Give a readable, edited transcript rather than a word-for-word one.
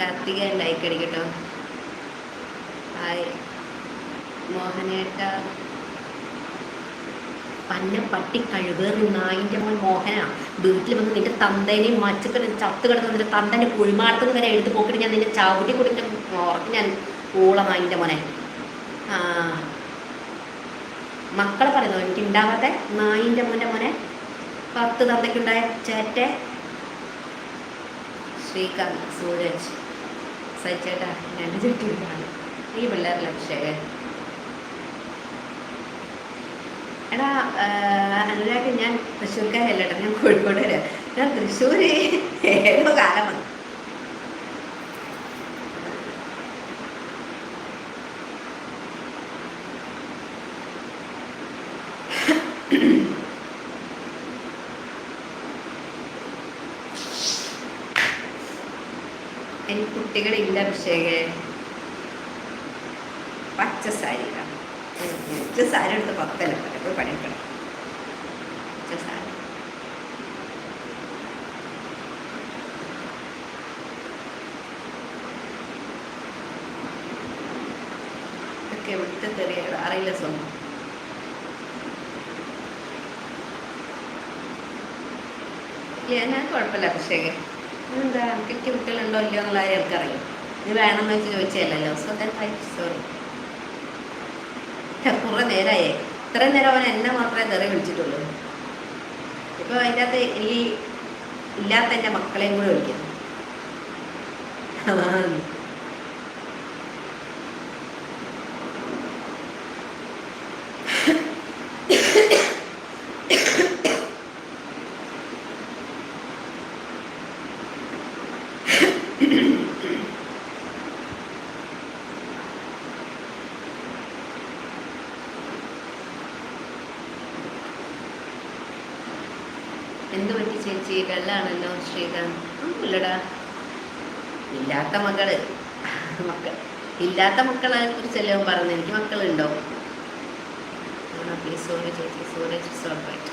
Karthika like അടിക്കട്ടോ. Hi മോഹനേട്ട. പന്ന പട്ടി കഴിവേറി നായിൻ്റെ മോൻ മോഹന വീട്ടിൽ വന്ന് നിന്റെ തന്തേനെയും മച്ചക്കറി ചത്ത് കിടന്ന് നിന്റെ തന്തൻ്റെ കുഴിമാടത്തുനിന്ന് വരെ എടുത്ത് പോക്കിട്ട് ഞാൻ നിന്റെ ചവിട്ടി കൊടുത്തിട്ട് ഉറക്കി ഞാൻ ഊള നായിൻ്റെ മോനെ. ആ മക്കളെ പറയുന്നു എനിക്ക് ഉണ്ടാവാത്ത നായിൻ്റെ മോനെ 10 തന്തയ്ക്കുണ്ടായ ചേറ്റെ. ശ്രീകാന്ത് സൂരജ് സച്ചേട്ടാ 2 ചുറ്റിയാണ് ഈ പിള്ളേരുടെ ലക്ഷ്യം. എടാ അനുരാഗ്, ഞാൻ തൃശ്ശൂർക്കാരല്ല കേട്ടോ, ഞാൻ കോഴിക്കോട് വരാം. ഞാൻ തൃശ്ശൂർ ഏതോ കാലമാണ്. എനിക്ക് കുട്ടികളില്ല അഭിഷേകേ. പച്ച സാരി സാരി എടുത്ത് 10 പോയി പണിയെടുക്കണം. പച്ച സാരി ഒക്കെ എവിടുത്തെ തെറിയ അറിയില്ല. സ്വന്തം ഞാൻ കുഴപ്പമില്ല അഭിഷേക്. എന്താ എനിക്ക് കുട്ടികളുണ്ടോ ഇല്ലയോ എന്നുള്ള കാര്യം എനിക്കറിയാം. ഇത് വേണമെന്ന് വെച്ച് ചോദിച്ചതല്ലോ. So sorry. കുറേ നേരമായേ. ഇത്രയും നേരം അവൻ എന്നെ മാത്രമേ തെറി വിളിച്ചിട്ടുള്ളൂ. ഇപ്പോൾ അതിൻ്റെ അകത്ത് ഈ ഇല്ലാത്ത എൻ്റെ മക്കളെയും കൂടെ വിളിക്കുന്നു. എന്ത് പറ്റി ചേച്ചി? കല്ലാണല്ലോ ശ്രീകാന്ത്. ഇല്ലടാ, ഇല്ലാത്ത ഇല്ലാത്ത മക്കളെ കുറിച്ചല്ലേ പറഞ്ഞത്. എനിക്ക് മക്കളുണ്ടോ? പ്ലീസ് സോറി ചേച്ചി. സൂരജ് സോൾബൈറ്റ്.